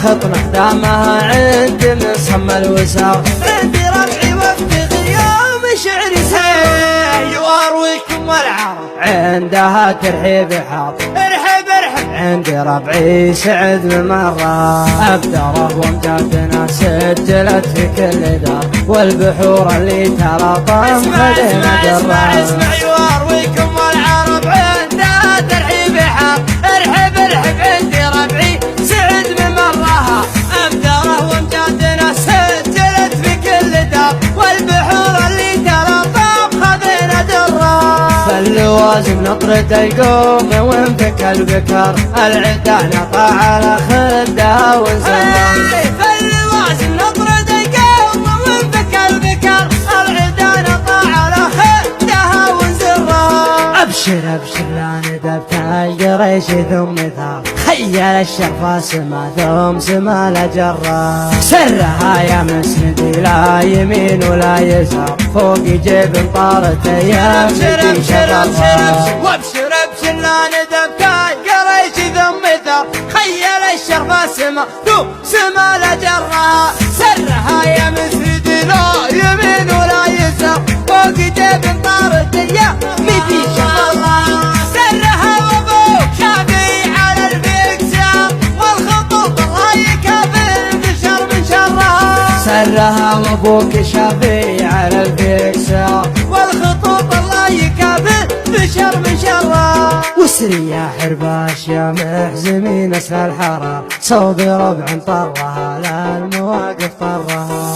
خطنا دامها عند من صم الوساق. عندي ربعي وافتخر يوم شعري سيء وارويكم والعرب عندها ترحيب حاط. ارحب ارحب عندي ربعي سعد بمرة أبدره وامجادنا سجلت في كل دار والبحور اللي تلاطم خدينا درة. اسمع يوارويكم والعرب عندها ترحيب حاط. ارحب ارحب عندي ربعي سعد بمرة أبدره وامجادنا سجلت في كل دار والبحور اللي تلاطم خدينا درة. فاللوازم نطرد القوم وانفك البكر العدا نقع على خدها ونزرها. فاللوازم نطرد القوم وانفك البكر العدا نقع على خدها ونزرها. ابشر ابشر لا ندبت القريش ثم ثار خيل الشرفة سما ثم سما لجرة. سرها يا مسندي لا يمين ولا يسار فوق جيب طارت ايام ابشر ابشر وابشر ابشر لا ندبت القريش ثم ثار خيل الشرفة سما ثم سما لجرة. سرها يا مسندي لا يمين ولا يسار فوق جيب طارت ايام في شرفة. سرها وابوك شافي على البكسار والخطوط الله يكافئ بشر من شرها. سرها وابوك شافي على البكسار والخطوط الله يكافئ بشر من شرها. وسري يا حرباش يا محزمين اسفل الحرى صوب ربع طرها لا المواقف طرها.